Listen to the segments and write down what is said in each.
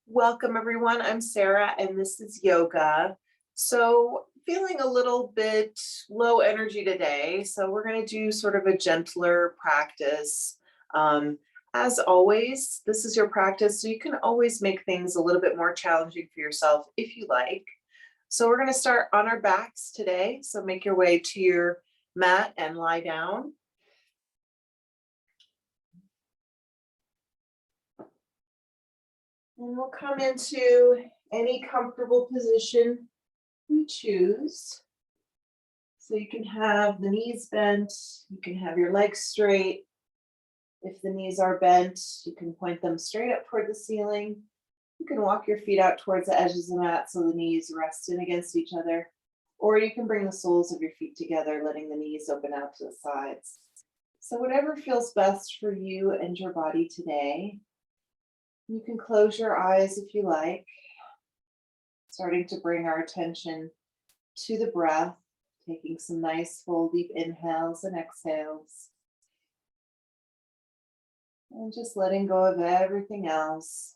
Welcome, everyone. I'm Sarah, and this is yoga. So, feeling a little bit low energy today. So, we're going to do sort of a gentler practice. Um, as always, this is your practice, so you can always make things a little bit more challenging for yourself if you like. So, we're going to start on our backs today. So, make your way to your mat and lie down. And we'll come into any comfortable position we choose. So you can have the knees bent, you can have your legs straight. If the knees are bent, you can point them straight up toward the ceiling. You can walk your feet out towards the edges of the mat so the knees rest in against each other. Or you can bring the soles of your feet together, letting the knees open out to the sides. So whatever feels best for you and your body today. You can close your eyes if you like, starting to bring our attention to the breath, taking some nice full deep inhales and exhales. And just letting go of everything else.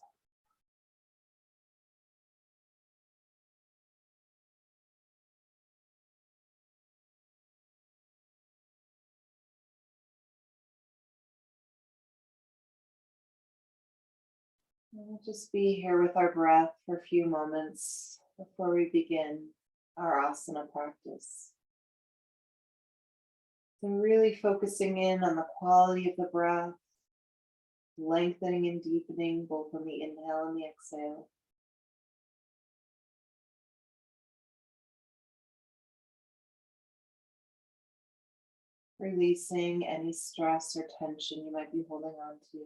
And we'll just be here with our breath for a few moments before we begin our asana practice. So really focusing in on the quality of the breath, lengthening and deepening both on the inhale and the exhale. Releasing any stress or tension you might be holding on to.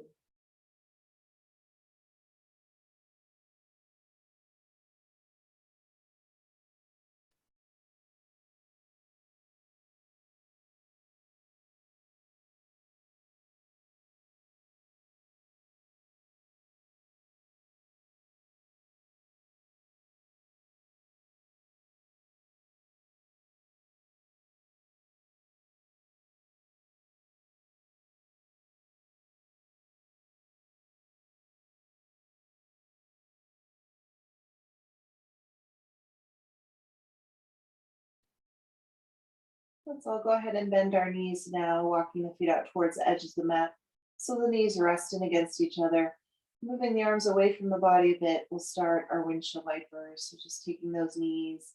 Let's all go ahead and bend our knees now, walking the feet out towards the edges of the mat so the knees resting against each other. Moving the arms away from the body a bit, we'll start our windshield wipers. So just taking those knees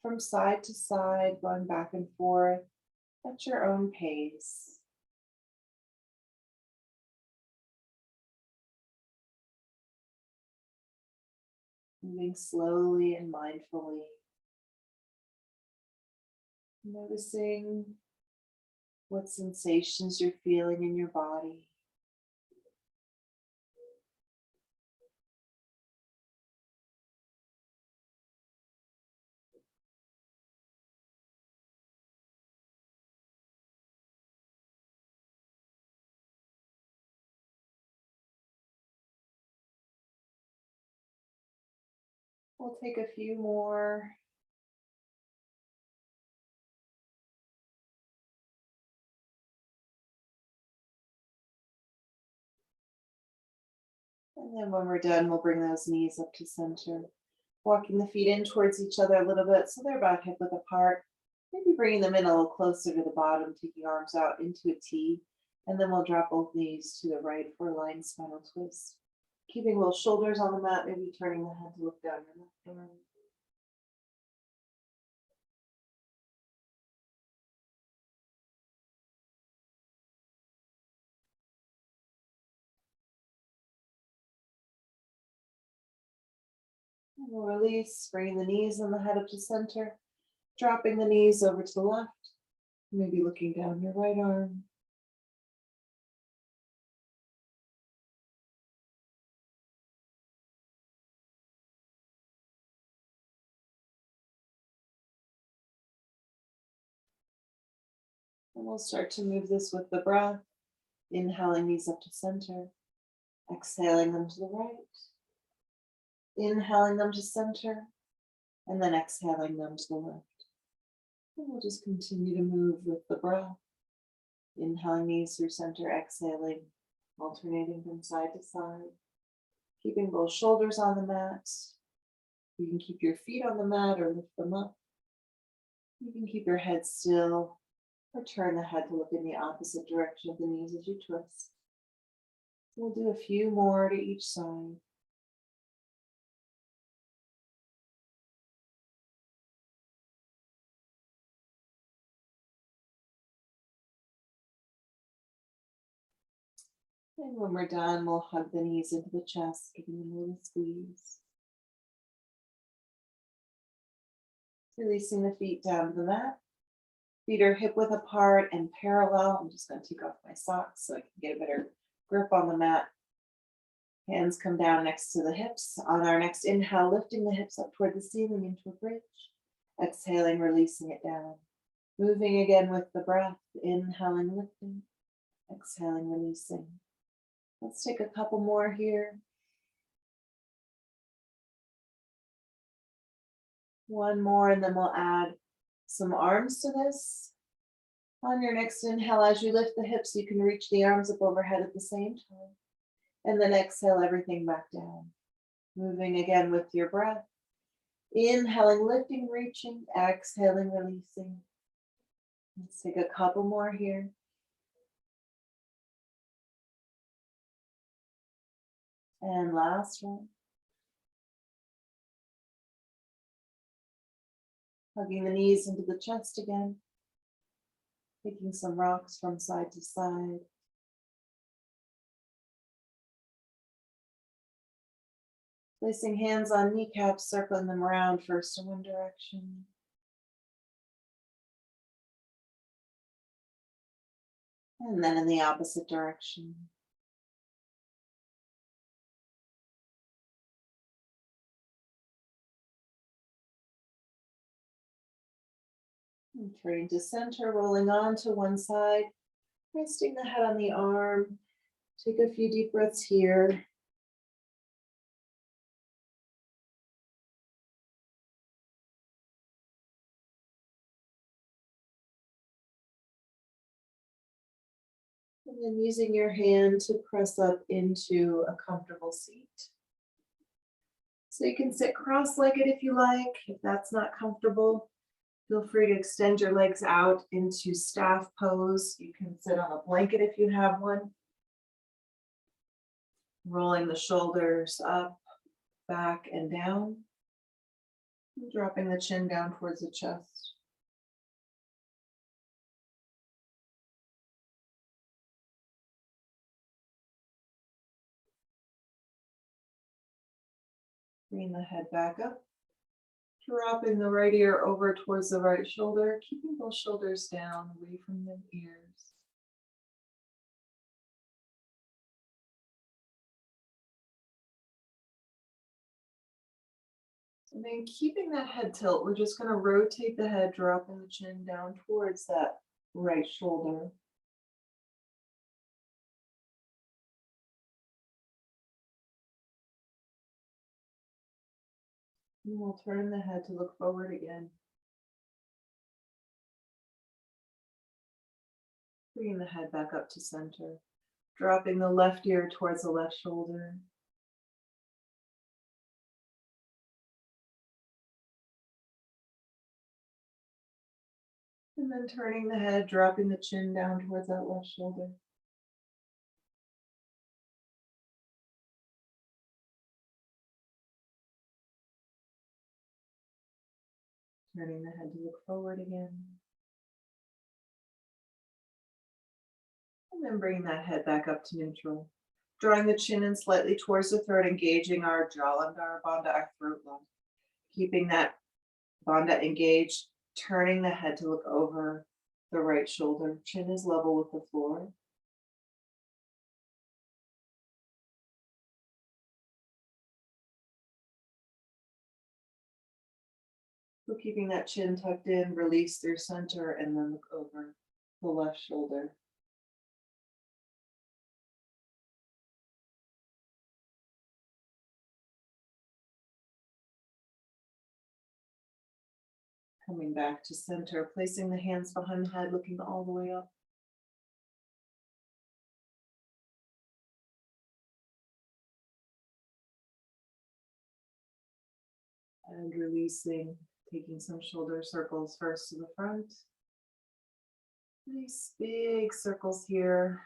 from side to side, going back and forth at your own pace. Moving slowly and mindfully. Noticing what sensations you're feeling in your body. We'll take a few more. And then when we're done, we'll bring those knees up to center. Walking the feet in towards each other a little bit so they're about hip width apart. Maybe bringing them in a little closer to the bottom, taking arms out into a T. And then we'll drop both knees to the right for a lying spinal twist. Keeping both shoulders on the mat, maybe turning the head to look down your left arm. And we'll release, bringing the knees and the head up to center. Dropping the knees over to the left. Maybe looking down your right arm. And we'll start to move this with the breath. Inhaling these up to center. Exhaling them to the right. Inhaling them to center. And then exhaling them to the left. And we'll just continue to move with the breath. Inhaling these through center, exhaling, alternating from side to side. Keeping both shoulders on the mat. You can keep your feet on the mat or lift them up. You can keep your head still or turn the head to look in the opposite direction of the knees as you twist. We'll do a few more to each side. And when we're done, we'll hug the knees into the chest, giving them a little squeeze. Releasing the feet down to the mat. Feet are hip width apart and parallel. I'm just going to take off my socks so I can get a better grip on the mat. Hands come down next to the hips. On our next inhale, lifting the hips up toward the ceiling into a bridge. Exhaling, releasing it down. Moving again with the breath. Inhaling, lifting. Exhaling, releasing. Let's take a couple more here. One more, and then we'll add some arms to this. On your next inhale, as you lift the hips, you can reach the arms up overhead at the same time. And then exhale everything back down. Moving again with your breath. Inhaling, lifting, reaching. Exhaling, releasing. Let's take a couple more here. And last one. Hugging the knees into the chest again. Taking some rocks from side to side. Placing hands on kneecaps, circling them around first in one direction. And then in the opposite direction. And turning to center, rolling on to one side, resting the head on the arm. Take a few deep breaths here. And then using your hand to press up into a comfortable seat. So you can sit cross-legged if you like. If that's not comfortable, feel free to extend your legs out into staff pose. You can sit on a blanket if you have one. Rolling the shoulders up, back, and down. And dropping the chin down towards the chest. Bring the head back up. Dropping the right ear over towards the right shoulder, keeping both shoulders down away from the ears. And then keeping that head tilt, we're just going to rotate the head, dropping the chin down towards that right shoulder. And we'll turn the head to look forward again. Bringing the head back up to center. Dropping the left ear towards the left shoulder. And then turning the head, dropping the chin down towards that left shoulder. Turning the head to look forward again. And then bring that head back up to neutral. Drawing the chin in slightly towards the throat, engaging our Jalandhara Bandha, our throat line. Keeping that bandha engaged, turning the head to look over the right shoulder. Chin is level with the floor. So keeping that chin tucked in, release through center, and then look over the left shoulder. Coming back to center, placing the hands behind the head, looking all the way up. And releasing, taking some shoulder circles first to the front. Nice big circles here.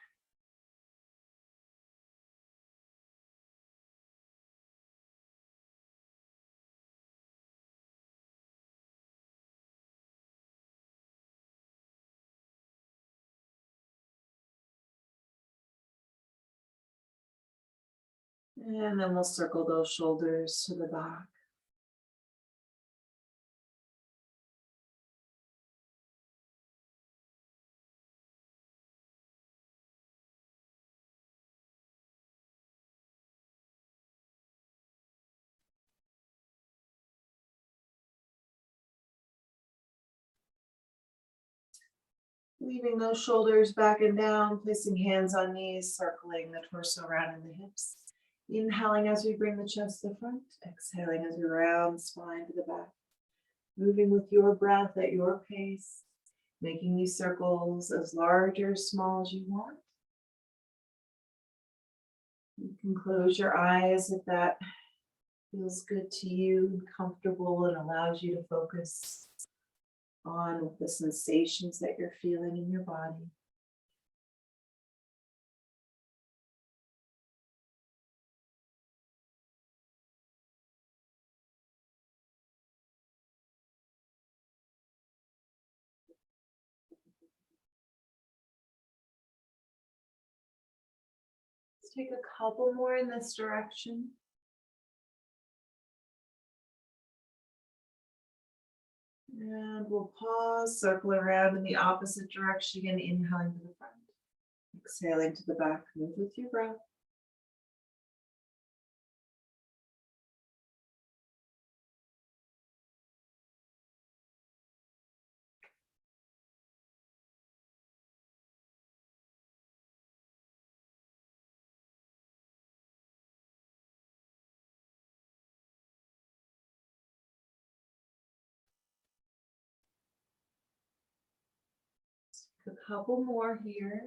And then we'll circle those shoulders to the back. Leaving those shoulders back and down, placing hands on knees, circling the torso around in the hips. Inhaling as we bring the chest to the front, exhaling as we round spine to the back. Moving with your breath at your pace, making these circles as large or small as you want. You can close your eyes if that feels good to you and comfortable and allows you to focus on the sensations that you're feeling in your body. Let's take a couple more in this direction. And we'll pause, circle around in the opposite direction again, inhaling to the front. Exhaling to the back, move with your breath. A couple more here.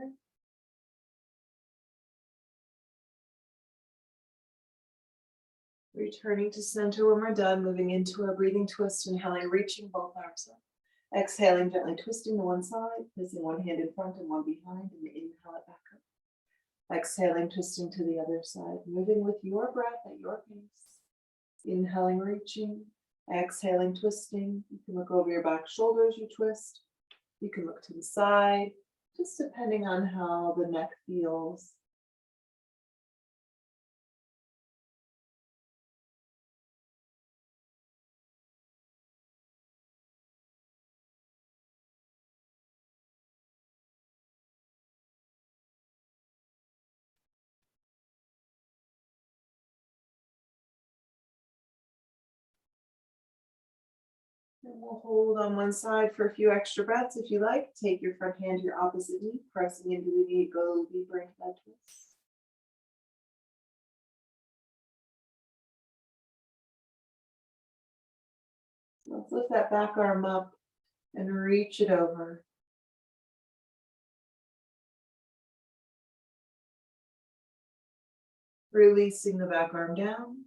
Returning to center when we're done, moving into our breathing twist, inhaling, reaching both arms up. Exhaling, gently twisting to one side, placing one hand in front and one behind, and inhale it back up. Exhaling, twisting to the other side, moving with your breath at your pace. Inhaling, reaching, exhaling, twisting. You can look over your back shoulders, you twist. You can look to the side, just depending on how the neck feels. And we'll hold on one side for a few extra breaths if you like. Take your front hand to your opposite knee, pressing into the knee, go deeper into that twist. Let's lift that back arm up and reach it over. Releasing the back arm down.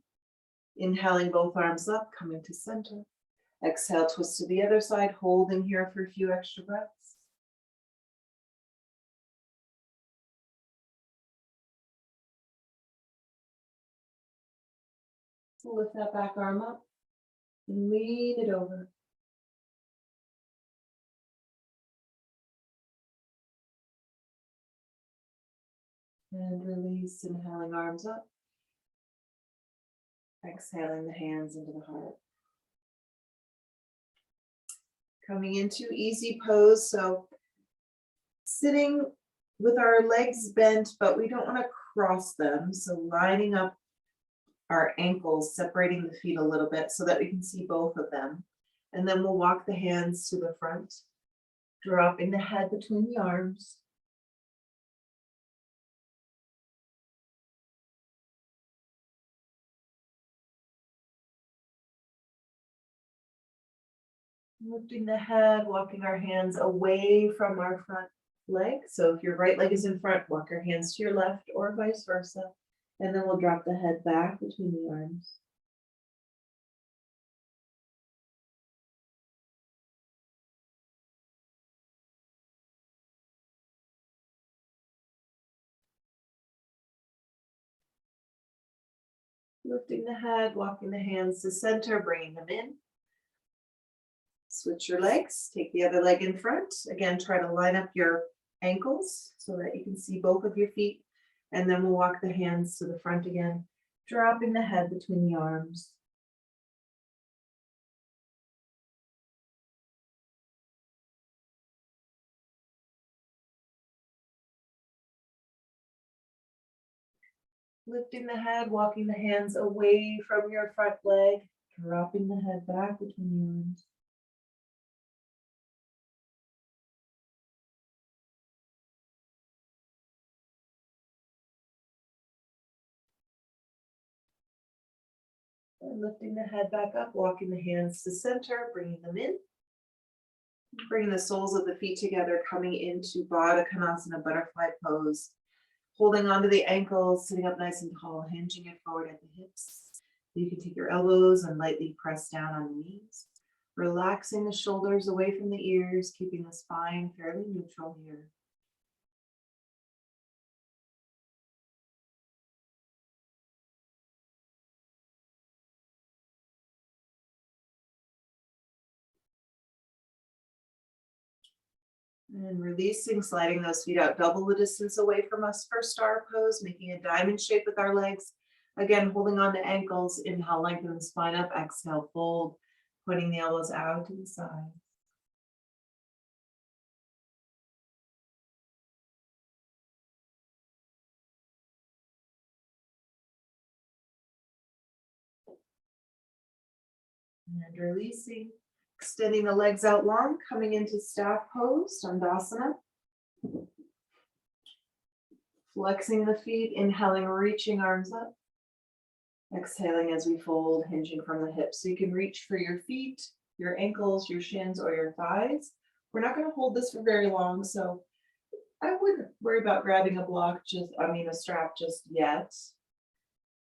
Inhaling both arms up, coming to center. Exhale, twist to the other side, holding here for a few extra breaths. So lift that back arm up and lean it over. And release, inhaling arms up. Exhaling the hands into the heart. Coming into easy pose. So sitting with our legs bent, but we don't want to cross them. So lining up our ankles, separating the feet a little bit so that we can see both of them. And then we'll walk the hands to the front, dropping the head between the arms. Lifting the head, walking our hands away from our front leg. So if your right leg is in front, walk your hands to your left or vice versa. And then we'll drop the head back between the arms. Lifting the head, walking the hands to center, bringing them in. Switch your legs, take the other leg in front. Again, try to line up your ankles so that you can see both of your feet. And then we'll walk the hands to the front again, dropping the head between the arms. Lifting the head, walking the hands away from your front leg, dropping the head back between the arms. And lifting the head back up, walking the hands to center, bringing them in. Bringing the soles of the feet together, coming into Baddha Konasana, butterfly pose. Holding onto the ankles, sitting up nice and tall, hinging it forward at the hips. You can take your elbows and lightly press down on the knees. Relaxing the shoulders away from the ears, keeping the spine fairly neutral here. And releasing, sliding those feet out, double the distance away from us for star pose, making a diamond shape with our legs. Again, holding on to ankles, inhale, lengthen the spine up, exhale, fold, putting the elbows out to the side. And releasing, extending the legs out long, coming into staff pose, Dandasana. Flexing the feet, inhaling, reaching arms up. Exhaling as we fold, hinging from the hips. So you can reach for your feet, your ankles, your shins, or your thighs. We're not going to hold this for very long, so I wouldn't worry about grabbing a strap just yet.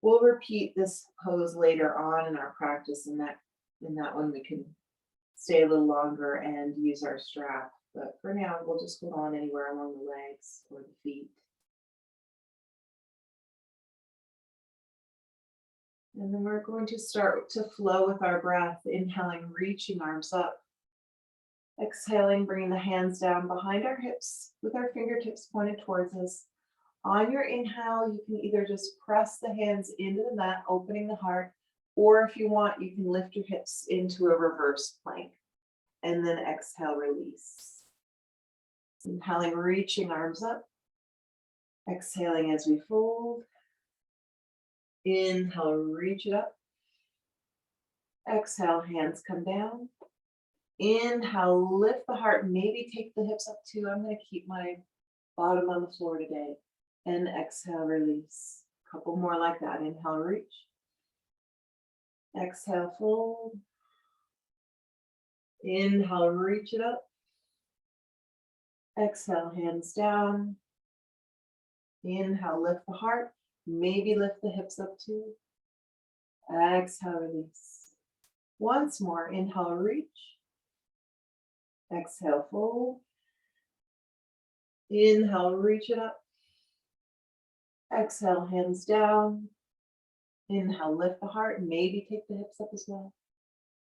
We'll repeat this pose later on in our practice, and in that one we can stay a little longer and use our strap. But for now, we'll just hold on anywhere along the legs or the feet. And then we're going to start to flow with our breath, inhaling, reaching arms up. Exhaling, bringing the hands down behind our hips with our fingertips pointed towards us. On your inhale, you can either just press the hands into the mat, opening the heart, or if you want, you can lift your hips into a reverse plank. And then exhale, release. Inhaling, reaching arms up. Exhaling as we fold. Inhale, reach it up. Exhale, hands come down. Inhale, lift the heart, maybe take the hips up too. I'm going to keep my bottom on the floor today. And exhale, release. A couple more like that. Inhale, reach. Exhale, fold. Inhale, reach it up. Exhale, hands down. Inhale, lift the heart. Maybe lift the hips up too. Exhale, release. Once more, inhale, reach. Exhale, fold. Inhale, reach it up. Exhale, hands down. Inhale, lift the heart. Maybe take the hips up as well.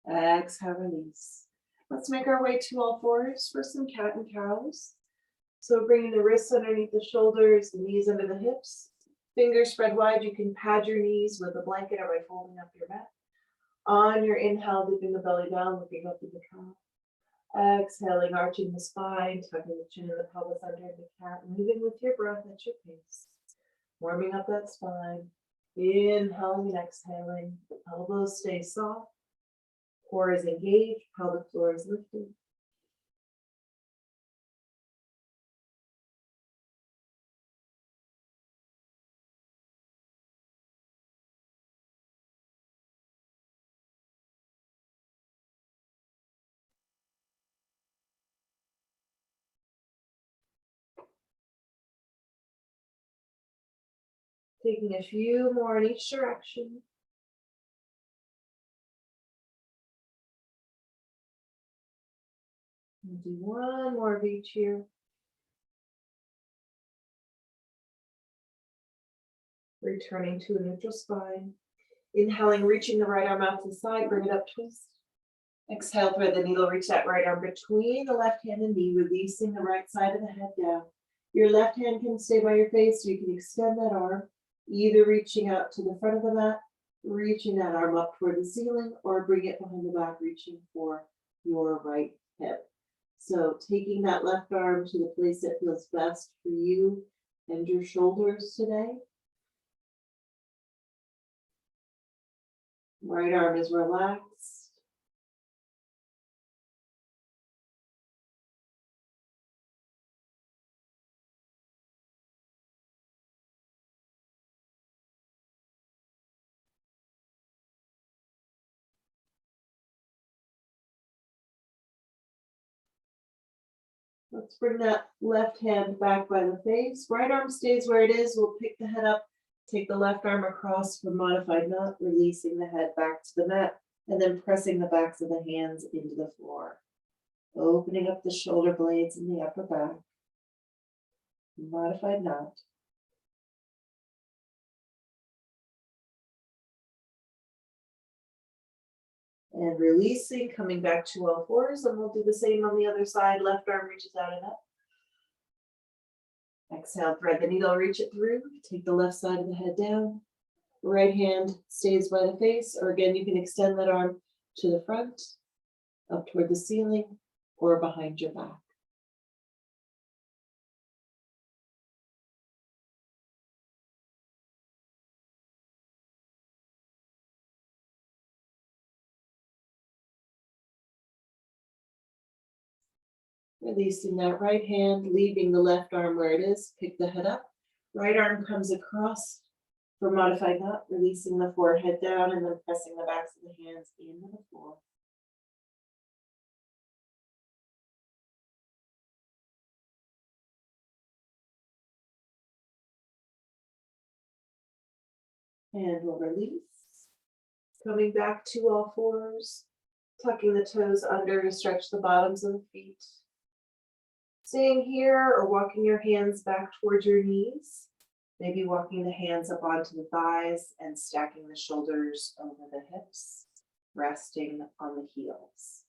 Exhale, release. Let's make our way to all fours for some cat and cows. So bringing the wrists underneath the shoulders, the knees under the hips. Fingers spread wide. You can pad your knees with a blanket or by folding up your mat. On your inhale, dipping the belly down, looking up to the cow. Exhaling, arching the spine, tucking the chin and the pelvis under the cat, moving with your breath at your pace. Warming up that spine. Inhaling and exhaling. Elbows stay soft. Core is engaged. Pelvic floor is lifted. Taking a few more in each direction. We'll do one more of each here. Returning to a neutral spine. Inhaling, reaching the right arm out to the side, bring it up, twist. Exhale, thread the needle, reach that right arm between the left hand and knee, releasing the right side of the head down. Your left hand can stay by your face, so you can extend that arm, either reaching out to the front of the mat, reaching that arm up toward the ceiling, or bring it behind the back, reaching for your right hip. So taking that left arm to the place that feels best for you and your shoulders today. Right arm is relaxed. Let's bring that left hand back by the face. Right arm stays where it is. We'll pick the head up, take the left arm across for modified knot, releasing the head back to the mat, and then pressing the backs of the hands into the floor. Opening up the shoulder blades in the upper back. Modified knot. And releasing, coming back to all fours, and we'll do the same on the other side. Left arm reaches out and up. Exhale, thread the needle, reach it through. Take the left side of the head down. Right hand stays by the face, or again, you can extend that arm to the front, up toward the ceiling, or behind your back. Releasing that right hand, leaving the left arm where it is. Pick the head up. Right arm comes across for modified knot, releasing the forehead down and then pressing the backs of the hands into the floor. And we'll release. Coming back to all fours, tucking the toes under to stretch the bottoms of the feet. Staying here or walking your hands back towards your knees. Maybe walking the hands up onto the thighs and stacking the shoulders over the hips, resting on the heels.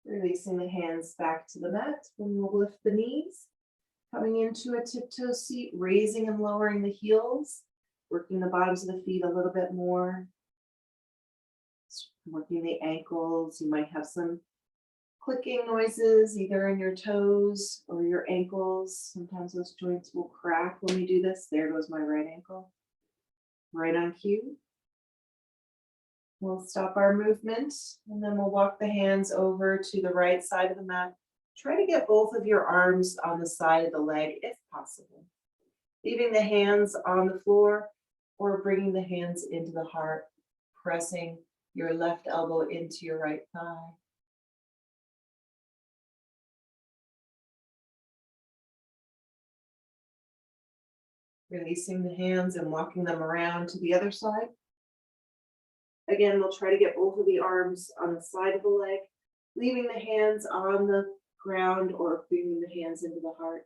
Releasing the hands back to the mat, and we'll lift the knees. Coming into a tiptoe seat, raising and lowering the heels, working the bottoms of the feet a little bit more. Working the ankles. You might have some clicking noises either in your toes or your ankles. Sometimes those joints will crack when we do this. There goes my right ankle. Right on cue. We'll stop our movement and then we'll walk the hands over to the right side of the mat. Try to get both of your arms on the side of the leg if possible. Leaving the hands on the floor or bringing the hands into the heart, pressing your left elbow into your right thigh. Releasing the hands and walking them around to the other side. Again, we'll try to get both of the arms on the side of the leg, leaving the hands on the ground or bringing the hands into the heart.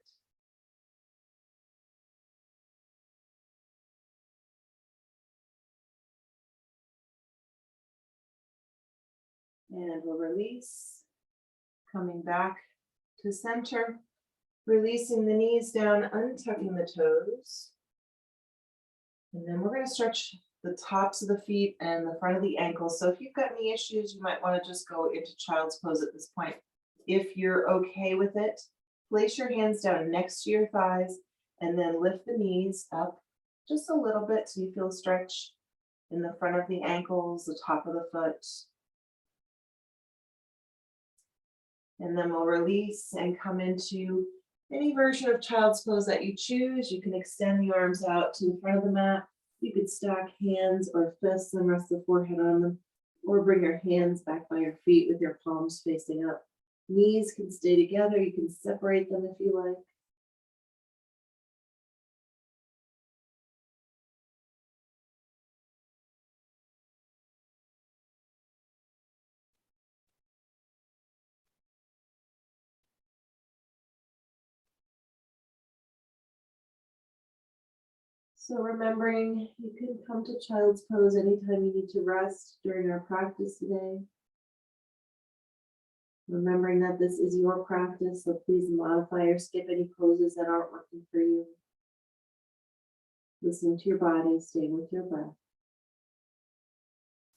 And we'll release, coming back to center, releasing the knees down, untucking the toes. And then we're going to stretch the tops of the feet and the front of the ankles. So if you've got any issues, you might want to just go into child's pose at this point. If you're okay with it, place your hands down next to your thighs and then lift the knees up just a little bit so you feel stretch in the front of the ankles, the top of the foot. And then we'll release and come into any version of child's pose that you choose. You can extend the arms out to the front of the mat. You could stack hands or fists and rest the forehead on them, or bring your hands back by your feet with your palms facing up. Knees can stay together. You can separate them if you like. So remembering you can come to child's pose anytime you need to rest during our practice today. Remembering that this is your practice, so please modify or skip any poses that aren't working for you. Listening to your body, staying with your breath,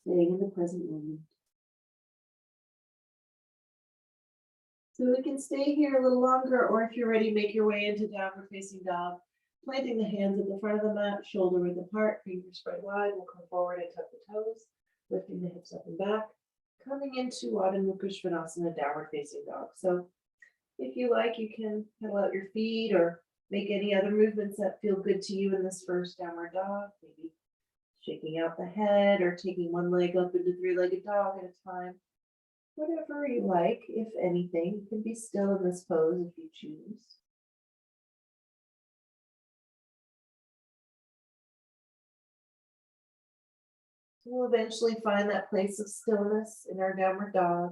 staying in the present moment. So we can stay here a little longer, or if you're ready, make your way into downward facing dog. Planting the hands at the front of the mat, shoulder width apart, fingers spread wide. We'll come forward and tuck the toes, lifting the hips up and back. Coming into Adho Mukha Svanasana, downward facing dog. So if you like, you can pedal out your feet or make any other movements that feel good to you in this first downward dog. Maybe shaking out the head or taking one leg up into three-legged dog at a time. Whatever you like, if anything. You can be still in this pose if you choose. We'll eventually find that place of stillness in our downward dog,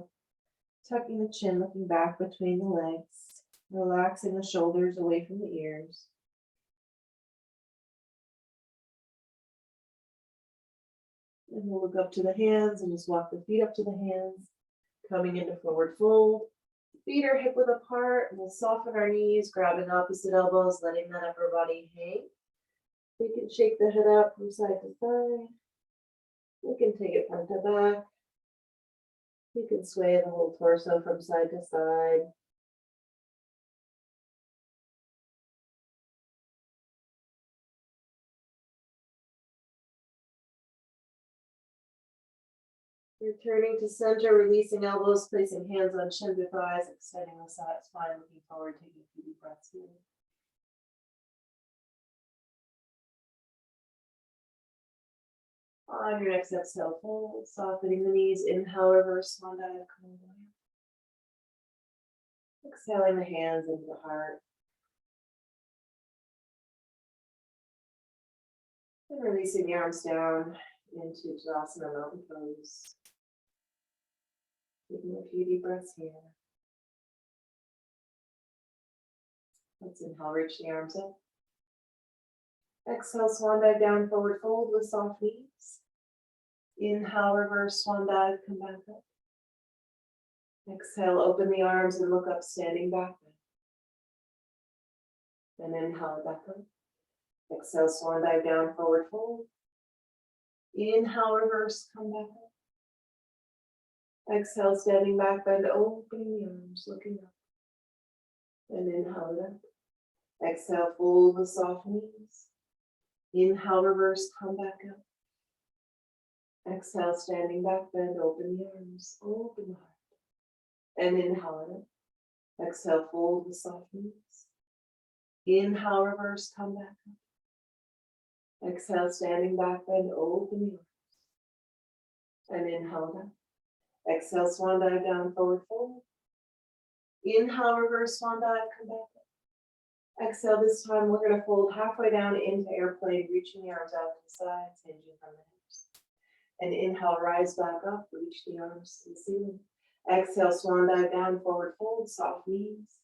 tucking the chin, looking back between the legs, relaxing the shoulders away from the ears. And we'll look up to the hands and just walk the feet up to the hands, coming into forward fold. Feet are hip width apart, and we'll soften our knees, grabbing opposite elbows, letting that upper body hang. We can shake the head out from side to side. We can take it front to back. You can sway the whole torso from side to side. Returning to center, releasing elbows, placing hands on chin to thighs, extending the spine, looking forward, taking a few deep breaths here. On your next exhale, fold, softening the knees, inhale, reverse swan dive, come away. Exhaling the hands into the heart. And releasing the arms down into Tadasana Mountain Pose. Taking a few deep breaths here. Let's inhale, reach the arms up. Exhale, swan dive down, forward fold with soft knees. Inhale, reverse swan dive, come back up. Exhale, open the arms and look up, standing back. And inhale, back up. Exhale, swan dive down, forward fold. Inhale, reverse, come back up. Exhale, standing back, bend, opening the arms, looking up. And inhale it up. Exhale, fold with soft knees. Inhale, reverse, come back up. Exhale, standing back, bend, open the arms, open the heart. And inhale it up. Exhale, fold with soft knees. Inhale, reverse, come back up. Exhale, standing back, bend, open the arms. And inhale it up. Exhale, swan dive down, forward fold. Inhale, reverse swan dive, come back up. Exhale, this time we're going to fold halfway down into airplane, reaching the arms out to the sides, hinging from the hips. And inhale, rise back up, reach the arms to the ceiling. Exhale, swan dive down, forward fold, soft knees.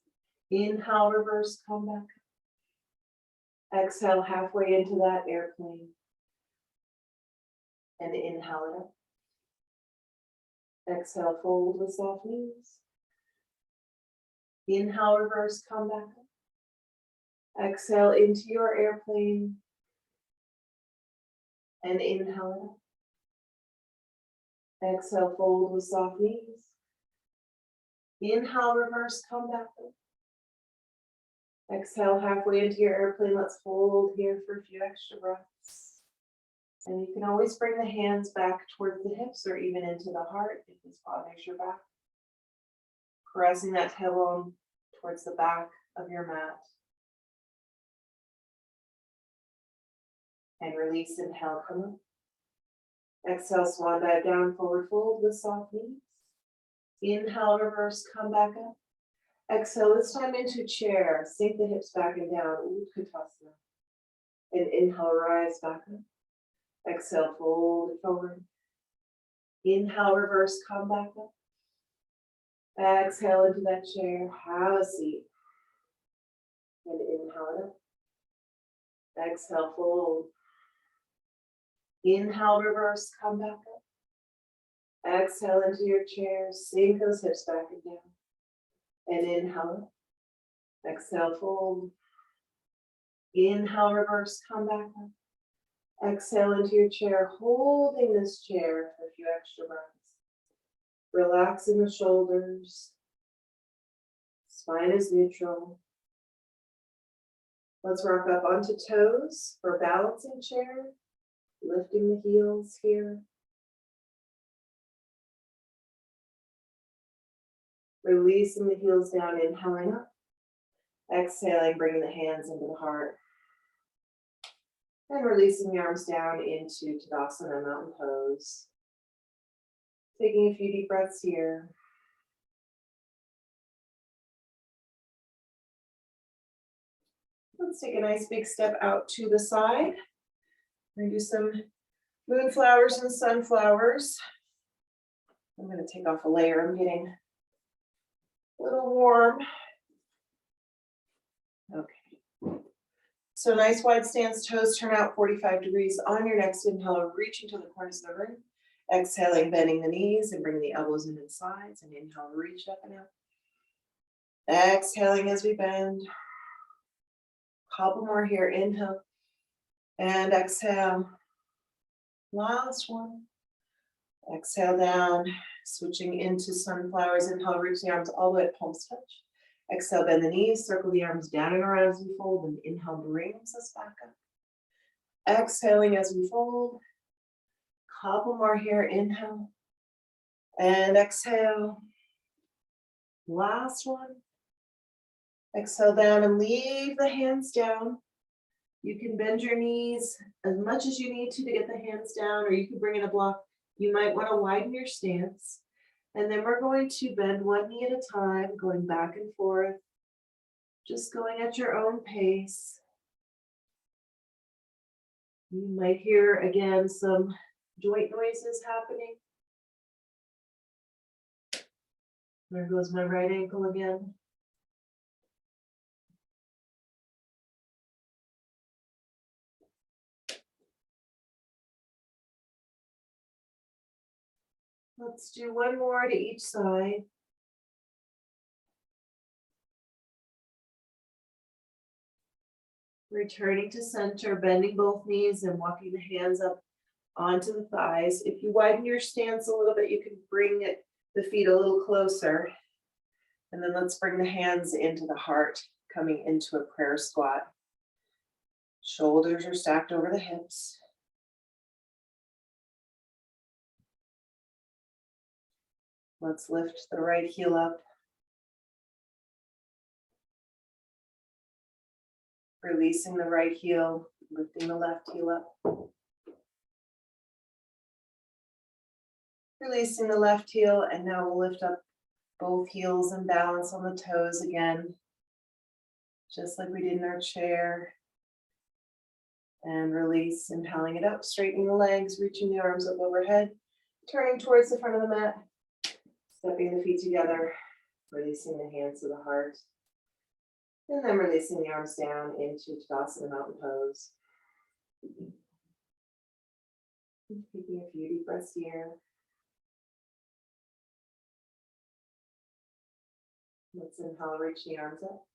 Inhale, reverse, come back up. Exhale, halfway into that airplane. And inhale it up. Exhale, fold with soft knees. Inhale, reverse, come back up. Exhale into your airplane. And inhale it up. Exhale, fold with soft knees. Inhale, reverse, come back up. Exhale, halfway into your airplane. Let's hold here for a few extra breaths. And you can always bring the hands back towards the hips or even into the heart if this bothers your back. Pressing that tailbone towards the back of your mat. And release, inhale, come up. Exhale, swan dive down, forward fold with soft knees. Inhale, reverse, come back up. Exhale, this time into chair. Sink the hips back and down, Utkatasana. And inhale, rise back up. Exhale, fold it forward. Inhale, reverse, come back up. Exhale into that chair, have a seat. And inhale it up. Exhale, fold. Inhale, reverse, come back up. Exhale into your chair, sink those hips back and down. And inhale. Exhale, fold. Inhale, reverse, come back up. Exhale into your chair, holding this chair for a few extra breaths. Relaxing the shoulders. Spine is neutral. Let's rock up onto toes for balancing chair. Lifting the heels here. Releasing the heels down, inhaling up. Exhaling, bringing the hands into the heart. And releasing the arms down into Tadasana, mountain pose. Taking a few deep breaths here. Let's take a nice big step out to the side. We're gonna do some moonflowers and sunflowers. I'm gonna take off a layer. I'm getting a little warm. Okay. So nice wide stance, toes turn out 45 degrees. On your next inhale, reaching to the corners of the room. Exhaling, bending the knees and bringing the elbows into the sides. And inhale, reach up and out. Exhaling as we bend. Couple more here. Inhale and exhale. Last one. Exhale down, switching into sunflowers. Inhale, reach the arms all the way up, palms touch. Exhale, bend the knees, circle the arms down and around as we fold, and inhale brings us back up. Exhaling as we fold. Couple more here. Inhale and exhale. Last one. Exhale down and leave the hands down. You can bend your knees as much as you need to get the hands down, or you can bring in a block. You might want to widen your stance. And then we're going to bend one knee at a time, going back and forth, just going at your own pace. You might hear, again, some joint noises happening. There goes my right ankle again. Let's do one more to each side. Returning to center, bending both knees and walking the hands up onto the thighs. If you widen your stance a little bit, you can bring the feet a little closer. And then let's bring the hands into the heart, coming into a prayer squat. Shoulders are stacked over the hips. Let's lift the right heel up. Releasing the right heel, lifting the left heel up. Releasing the left heel, and now we'll lift up both heels and balance on the toes again, just like we did in our chair. And release, inhaling it up, straightening the legs, reaching the arms up overhead, turning towards the front of the mat, stepping the feet together, releasing the hands to the heart. And then releasing the arms down into Tadasana, mountain pose. Taking a few deep breaths here. Let's inhale, reach the arms up.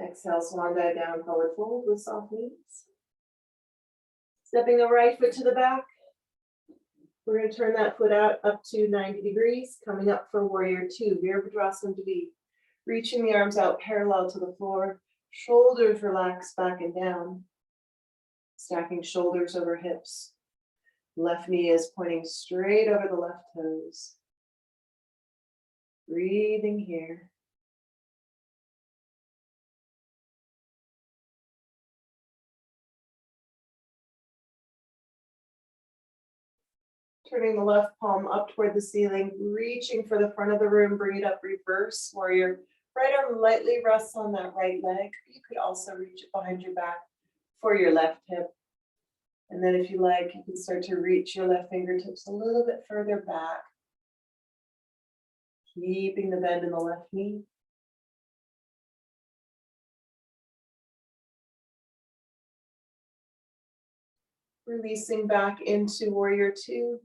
Exhale, swan dive down, forward fold with soft knees. Stepping the right foot to the back. We're going to turn that foot out up to 90 degrees, coming up for warrior two, Virabhadrasana to be. Reaching the arms out parallel to the floor, shoulders relax back and down. Stacking shoulders over hips. Left knee is pointing straight over the left toes. Breathing here. Turning the left palm up toward the ceiling, reaching for the front of the room, bring it up, reverse warrior. Right arm lightly rests on that right leg. You could also reach it behind your back for your left hip. And then if you like, you can start to reach your left fingertips a little bit further back. Keeping the bend in the left knee. Releasing back into warrior two.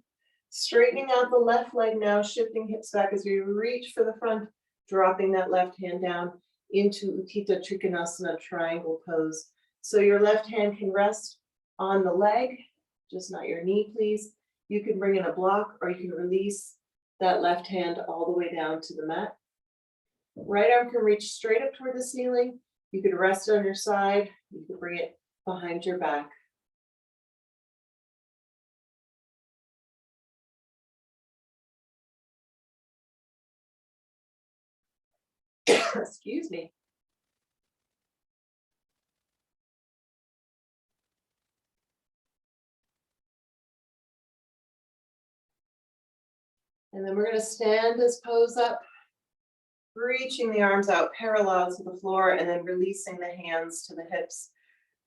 Straightening out the left leg now, shifting hips back as we reach for the front, dropping that left hand down into Utthita Trikonasana triangle pose. So your left hand can rest on the leg, just not your knee, please. You can bring in a block or you can release that left hand all the way down to the mat. Right arm can reach straight up toward the ceiling. You could rest on your side. You can bring it behind your back. Excuse me. And then we're going to stand this pose up, reaching the arms out parallel to the floor and then releasing the hands to the hips,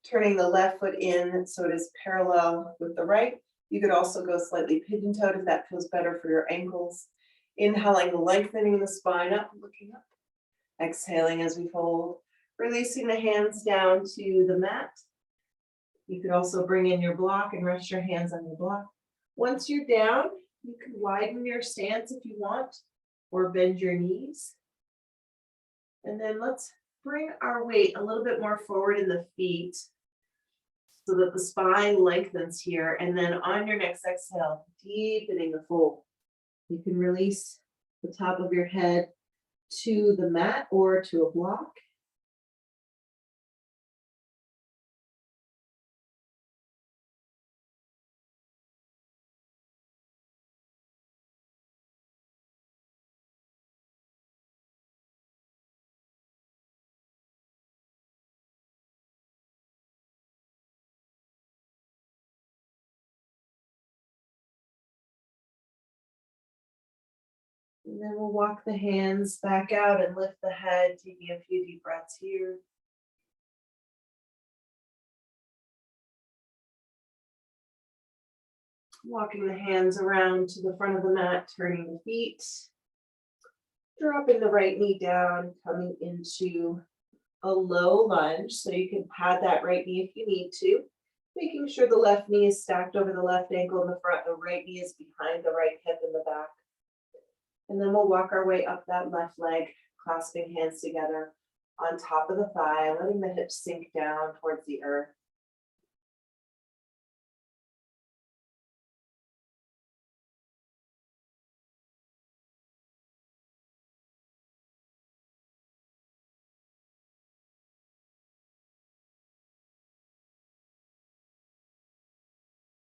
turning the left foot in so it is parallel with the right. You could also go slightly pigeon-toed if that feels better for your ankles. Inhaling, lengthening the spine up, looking up. Exhaling as we fold, releasing the hands down to the mat. You could also bring in your block and rest your hands on your block. Once you're down, you can widen your stance if you want, or bend your knees. And then let's bring our weight a little bit more forward in the feet so that the spine lengthens here. And then on your next exhale, deepening the fold. You can release the top of your head to the mat or to a block. And then we'll walk the hands back out and lift the head, taking a few deep breaths here. Walking the hands around to the front of the mat, turning the feet. Dropping the right knee down, coming into a low lunge. So you can pad that right knee if you need to. Making sure the left knee is stacked over the left ankle in the front. The right knee is behind the right hip in the back. And then we'll walk our way up that left leg, clasping hands together on top of the thigh, letting the hips sink down towards the earth.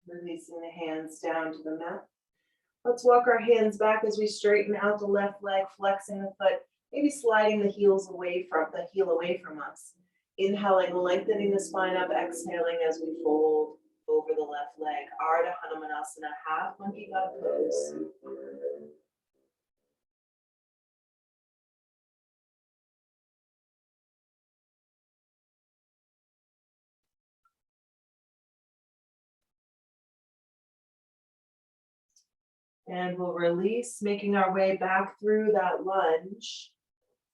Releasing the hands down to the mat. Let's walk our hands back as we straighten out the left leg, flexing the foot, maybe sliding the heel away from us. Inhaling, lengthening the spine up, exhaling as we fold over the left leg. Ardha Hanumanasana, half monkey god pose. And we'll release, making our way back through that lunge.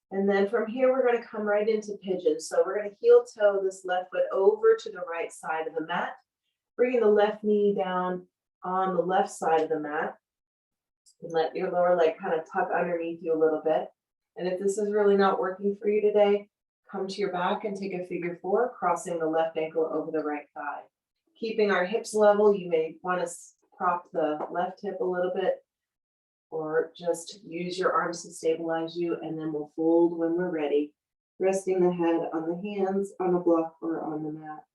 And then from here, we're going to come right into pigeon. So we're going to heel toe this left foot over to the right side of the mat, bringing the left knee down on the left side of the mat. And let your lower leg kind of tuck underneath you a little bit. And if this is really not working for you today, come to your back and take a figure four, crossing the left ankle over the right thigh. Keeping our hips level, you may want to prop the left hip a little bit, or just use your arms to stabilize you, and then we'll fold when we're ready, resting the head on the hands, on a block, or on the mat.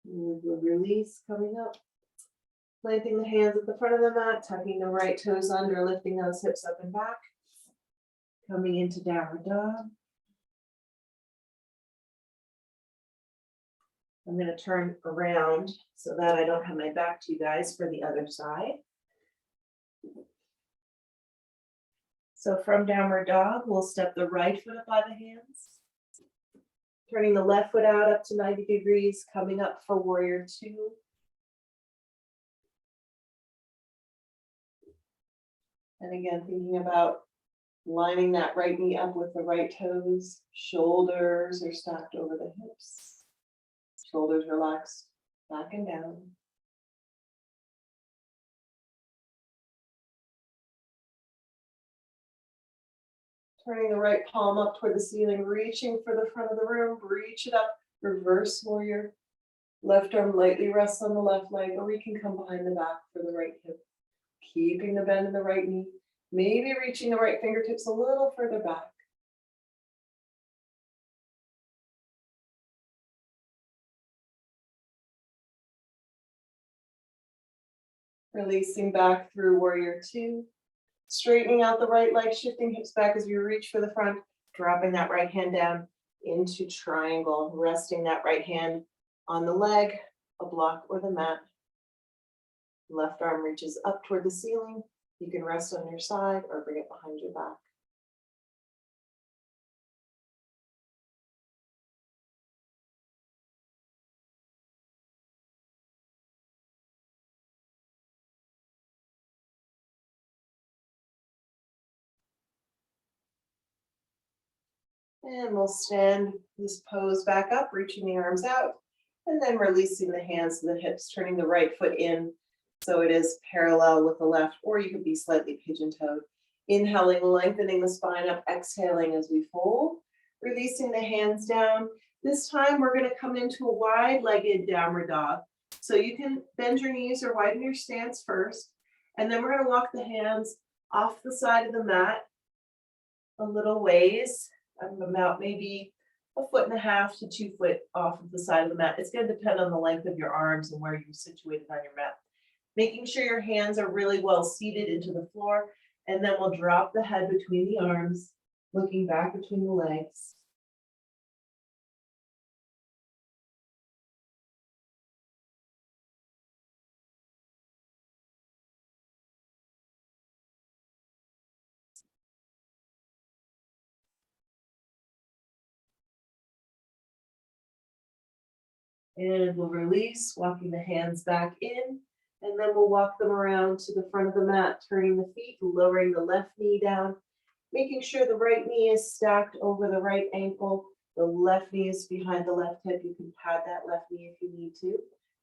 And we'll release, coming up. Planting the hands at the front of the mat, tucking the right toes under, lifting those hips up and back. Coming into downward dog. I'm going to turn around so that I don't have my back to you guys for the other side. So from downward dog, we'll step the right foot up by the hands. Turning the left foot out up to 90 degrees, coming up for warrior two. And again, thinking about lining that right knee up with the right toes. Shoulders are stacked over the hips. Shoulders relaxed back and down. Turning the right palm up toward the ceiling, reaching for the front of the room, reach it up, reverse warrior. Left arm lightly rests on the left leg, or we can come behind the back for the right hip. Keeping the bend in the right knee, maybe reaching the right fingertips a little further back. Releasing back through warrior two. Straightening out the right leg, shifting hips back as you reach for the front, dropping that right hand down into triangle, resting that right hand on the leg, a block, or the mat. Left arm reaches up toward the ceiling. You can rest on your side or bring it behind your back. And we'll stand this pose back up, reaching the arms out, and then releasing the hands to the hips, turning the right foot in so it is parallel with the left, or you could be slightly pigeon-toed. Inhaling, lengthening the spine up, exhaling as we fold, releasing the hands down. This time we're going to come into a wide-legged downward dog. So you can bend your knees or widen your stance first, and then we're going to walk the hands off the side of the mat a little ways. About maybe 1.5 to 2 foot off of the side of the mat. It's going to depend on the length of your arms and where you're situated on your mat. Making sure your hands are really well seated into the floor, and then we'll drop the head between the arms, looking back between the legs. And we'll release, walking the hands back in, and then we'll walk them around to the front of the mat, turning the feet, lowering the left knee down, making sure the right knee is stacked over the right ankle, the left knee is behind the left hip. You can pad that left knee if you need to.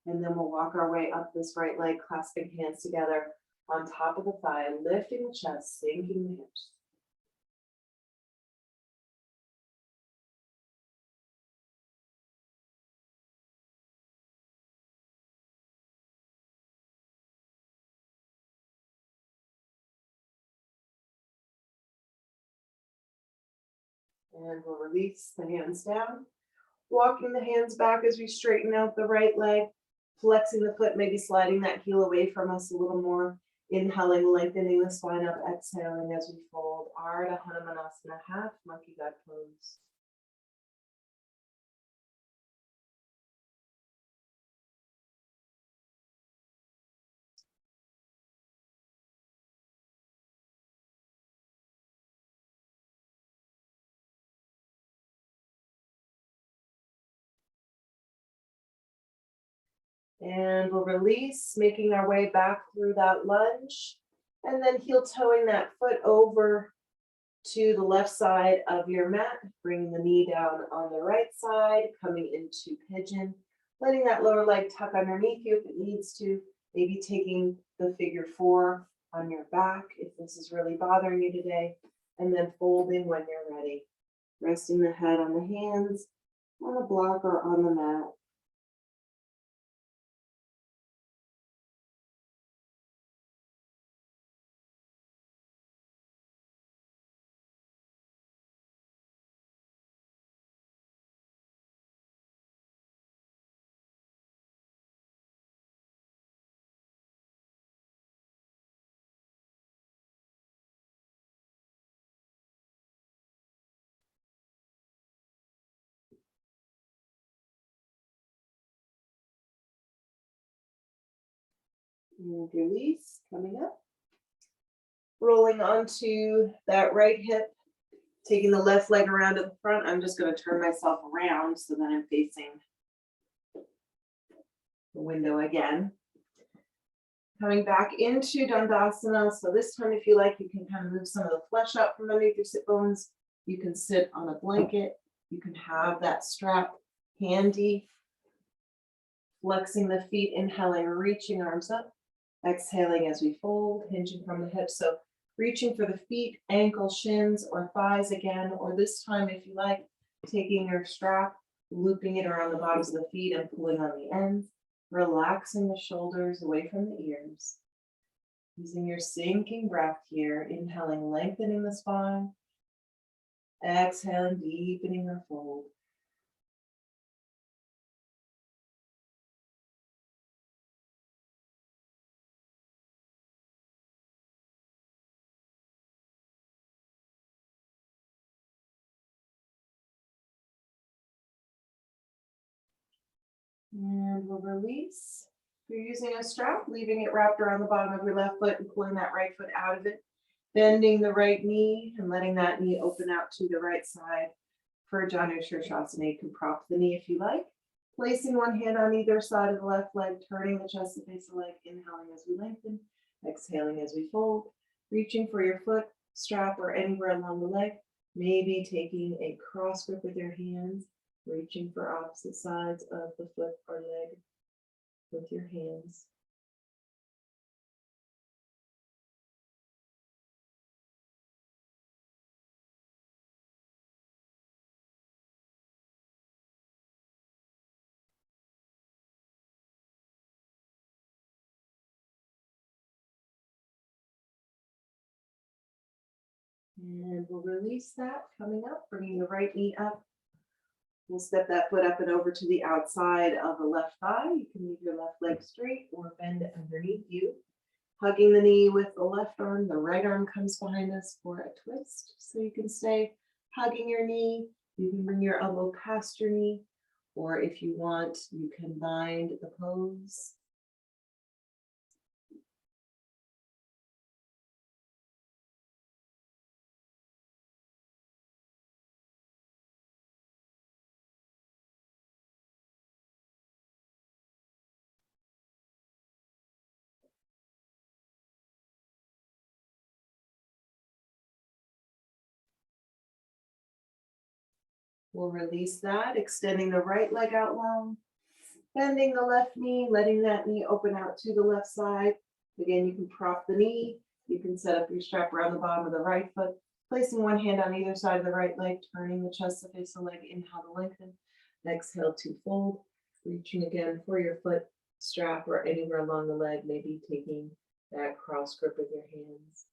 And then we'll walk our way up this right leg, clasping hands together on top of the thigh, lifting the chest, sinking the hips. And we'll release the hands down. Walking the hands back as we straighten out the right leg, flexing the foot, maybe sliding that heel away from us a little more. Inhaling, lengthening the spine up, exhaling as we fold. Ardha Hanumanasana, half monkey God pose. And we'll release, making our way back through that lunge. And then heel toeing that foot over to the left side of your mat, bringing the knee down on the right side, coming into pigeon, letting that lower leg tuck underneath you if it needs to, maybe taking the figure four on your back if this is really bothering you today, and then folding when you're ready. Resting the head on the hands, on the block or on the mat. And release, coming up. Rolling onto that right hip, Taking the left leg around to the front, I'm just going to turn myself around so that I'm facing the window again. Coming back into Dandasana. So this time, if you like, you can kind of move some of the flesh out from underneath your sit bones. You can sit on a blanket. You can have that strap handy. Flexing the feet, inhaling, reaching arms up. Exhaling as we fold, hinging from the hips. So reaching for the feet, ankle, shins, or thighs again, or this time, if you like, taking your strap, looping it around the bottoms of the feet and pulling on the ends, relaxing the shoulders away from the ears. Using your sinking breath here, inhaling, lengthening the spine, exhaling, deepening the fold. And we'll release. If you're using a strap, leaving it wrapped around the bottom of your left foot and pulling that right foot out of it. Bending the right knee and letting that knee open out to the right side. For Janu Shirshasana, you can prop the knee if you like. Placing one hand on either side of the left leg, turning the chest to face the leg, inhaling as we lengthen, exhaling as we fold. Reaching for your foot, strap, or anywhere along the leg. Maybe taking a cross grip with your hands, reaching for opposite sides of the foot or leg with your hands. And we'll release that, coming up, bringing the right knee up. We'll step that foot up and over to the outside of the left thigh. You can leave your left leg straight or bend it underneath you. Hugging the knee with the left arm, the right arm comes behind us for a twist. So you can stay hugging your knee. You can bring your elbow past your knee, or if you want, you can bind the pose. We'll release that, extending the right leg out long, bending the left knee, letting that knee open out to the left side. Again, you can prop the knee. You can set up your strap around the bottom of the right foot, placing one hand on either side of the right leg, turning the chest to face the leg, inhale to lengthen, exhale to fold, reaching again for your foot, strap, or anywhere along the leg, maybe taking that cross grip with your hands.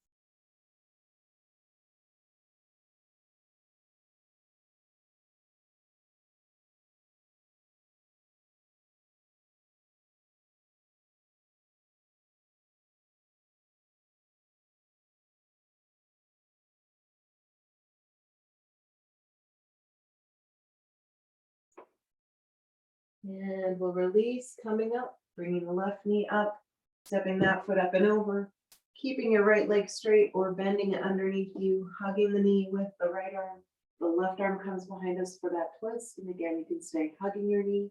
And we'll release, coming up, bringing the left knee up, stepping that foot up and over, keeping your right leg straight or bending it underneath you, hugging the knee with the right arm. The left arm comes behind us for that twist. And again, you can stay hugging your knee.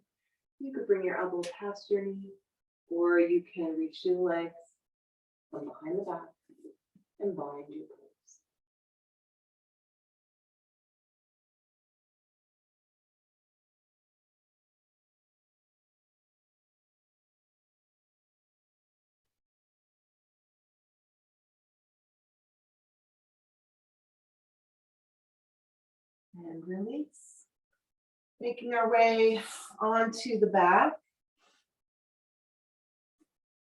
You could bring your elbow past your knee, or you can reach your legs from behind the back and bind your pose. And release. Making our way onto the back.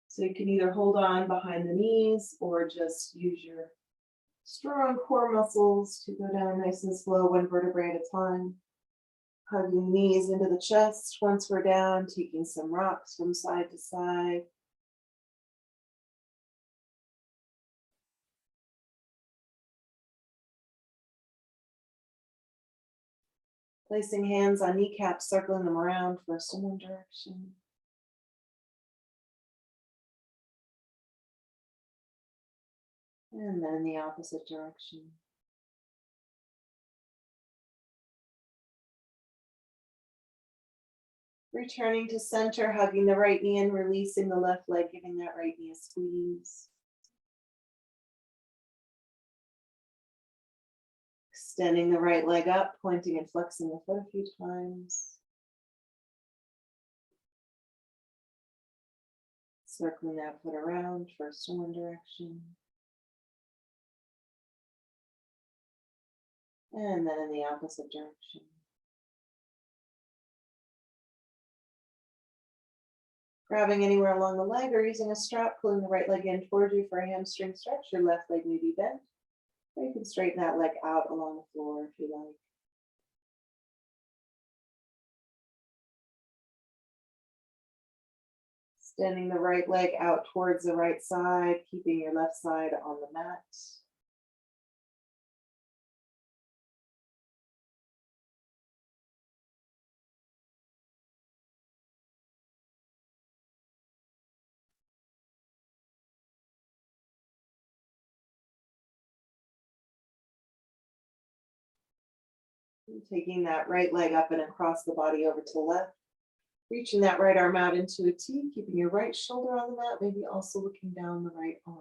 So you can either hold on behind the knees or just use your strong core muscles to go down nice and slow, one vertebrae at a time. Hugging knees into the chest once we're down, taking some rocks from side to side. Placing hands on kneecaps, circling them around first in one direction. And then the opposite direction. Returning to center, hugging the right knee in, releasing the left leg, giving that right knee a squeeze. Extending the right leg up, pointing and flexing the foot a few times. Circling that foot around, first in one direction. And then in the opposite direction. Grabbing anywhere along the leg or using a strap, pulling the right leg in towards you for a hamstring stretch. Your left leg may be bent. Or you can straighten that leg out along the floor if you like. Extending the right leg out towards the right side, keeping your left side on the mat. Taking that right leg up and across the body over to the left. Reaching that right arm out into a T, keeping your right shoulder on the mat, maybe also looking down the right arm.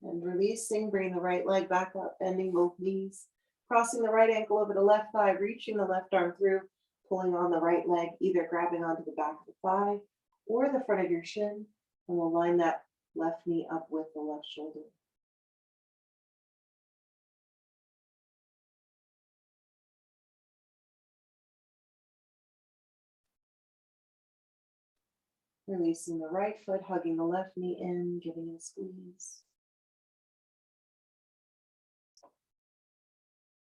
And releasing, bring the right leg back up, bending both knees, crossing the right ankle over the left thigh, reaching the left arm through, pulling on the right leg, either grabbing onto the back of the thigh or the front of your shin, and we'll line that left knee up with the left shoulder. Releasing the right foot, hugging the left knee in, giving it a squeeze.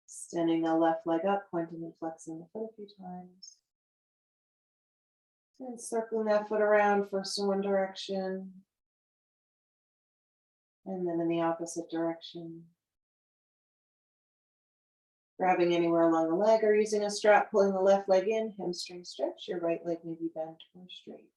Extending the left leg up, pointing and flexing the foot a few times. And circling that foot around, first in one direction, and then in the opposite direction. Grabbing anywhere along the leg or using a strap, pulling the left leg in, hamstring stretch. Your right leg may be bent or straight.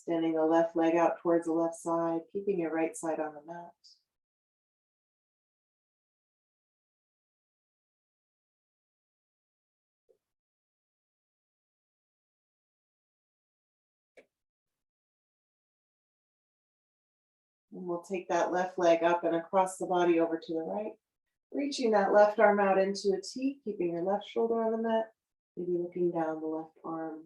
Extending the left leg out towards the left side, keeping your right side on the mat. And we'll take that left leg up and across the body over to the right, reaching that left arm out into a T, keeping your left shoulder on the mat, maybe looking down the left arm.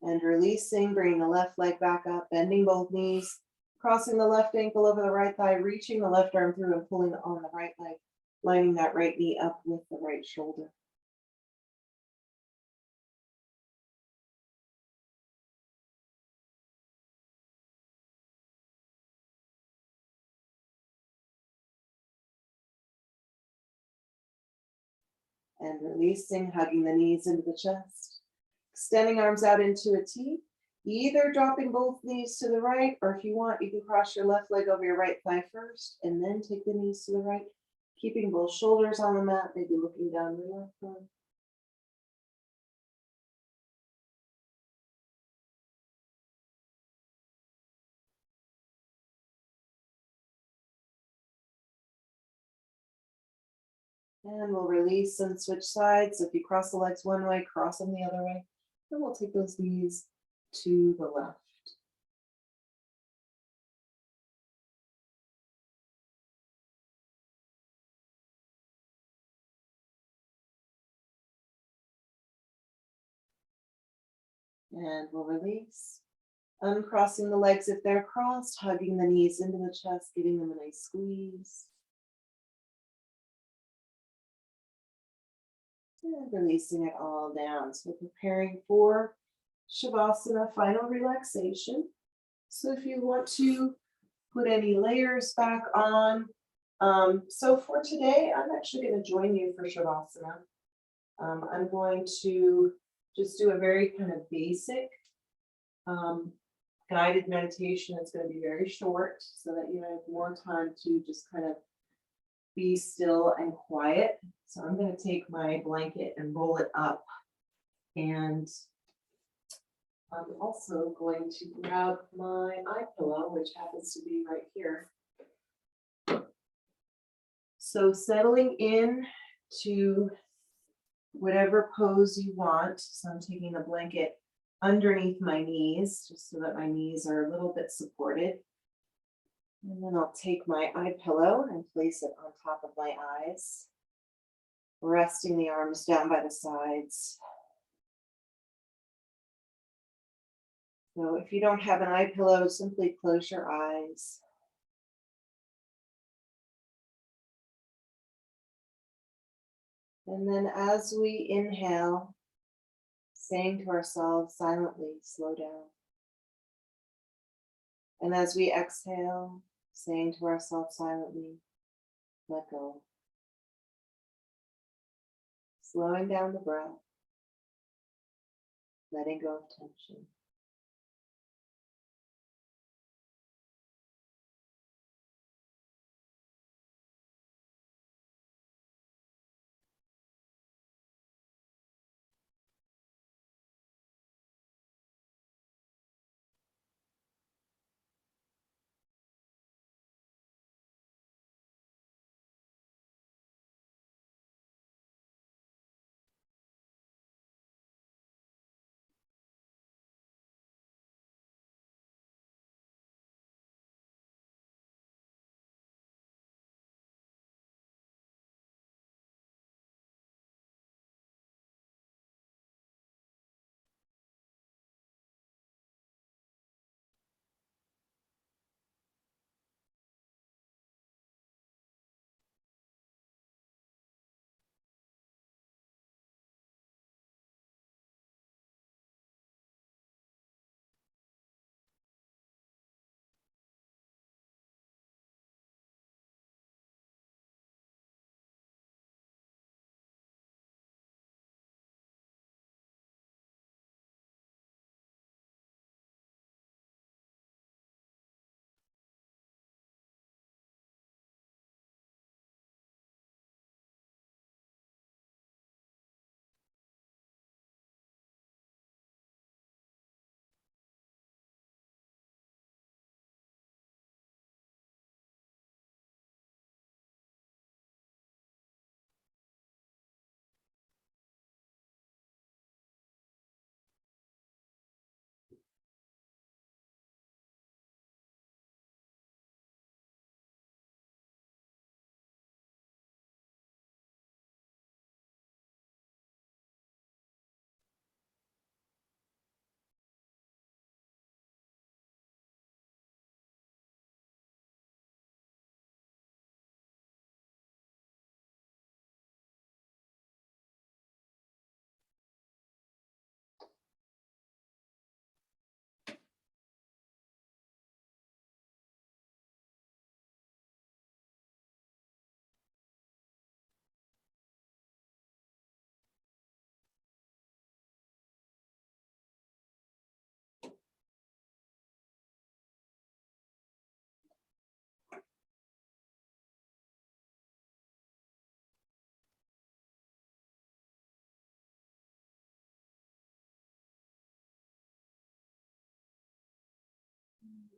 And releasing, bringing the left leg back up, bending both knees, crossing the left ankle over the right thigh, reaching the left arm through and pulling on the right leg, lining that right knee up with the right shoulder. And releasing, hugging the knees into the chest, extending arms out into a T, either dropping both knees to the right, or if you want, you can cross your left leg over your right thigh first, and then take the knees to the right, keeping both shoulders on the mat, maybe looking down your left arm. And we'll release and switch sides. So if you cross the legs one way, cross them the other way. Then we'll take those knees to the left. And we'll release. Uncrossing the legs if they're crossed, hugging the knees into the chest, giving them a nice squeeze. And releasing it all down. So preparing for Shavasana, final relaxation. So if you want to put any layers back on, So for today, I'm actually going to join you for Shavasana. I'm going to just do a very kind of basic um, guided meditation. It's going to be very short so that you have more time to just kind of be still and quiet. So I'm going to take my blanket and roll it up. And I'm also going to grab my eye pillow, which happens to be right here. So settling in to whatever pose you want. So I'm taking the blanket underneath my knees, just so that my knees are a little bit supported. And then I'll take my eye pillow and place it on top of my eyes, resting the arms down by the sides. So if you don't have an eye pillow, simply close your eyes. And then as we inhale, saying to ourselves silently, slow down. And as we exhale, saying to ourselves silently, let go. Slowing down the breath, letting go of tension.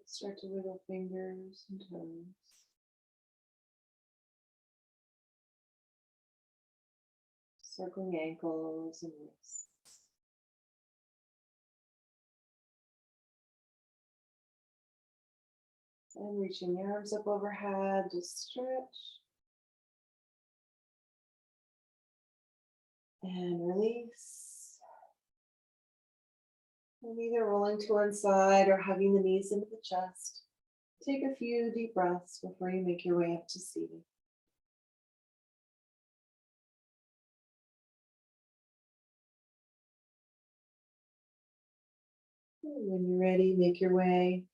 Start to wiggle fingers and toes. Circling ankles and wrists. And reaching the arms up overhead to stretch. And release. And either rolling to one side or hugging the knees into the chest. Take a few deep breaths before you make your way up to seated. And when you're ready, make your way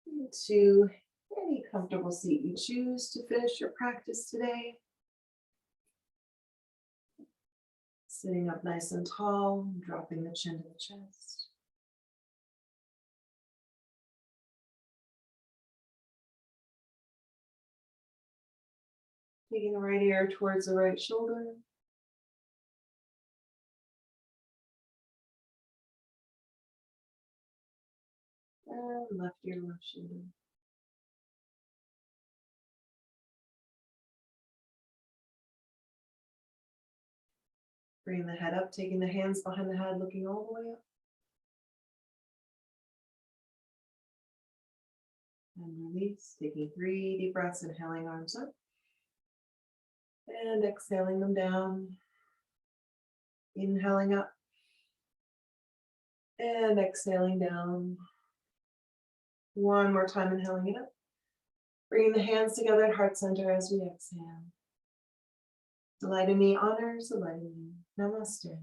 into any comfortable seat you choose to finish your practice today. Sitting up nice and tall, dropping the chin to the chest. Taking the right ear towards the right shoulder. And left ear, left shoulder. Bringing the head up, taking the hands behind the head, looking all the way up. And release, taking 3 deep breaths, inhaling arms up. And exhaling them down. Inhaling up. And exhaling down. One more time, inhaling it up. Bringing the hands together at heart center as we exhale. The light in me honors the light in you. Namaste.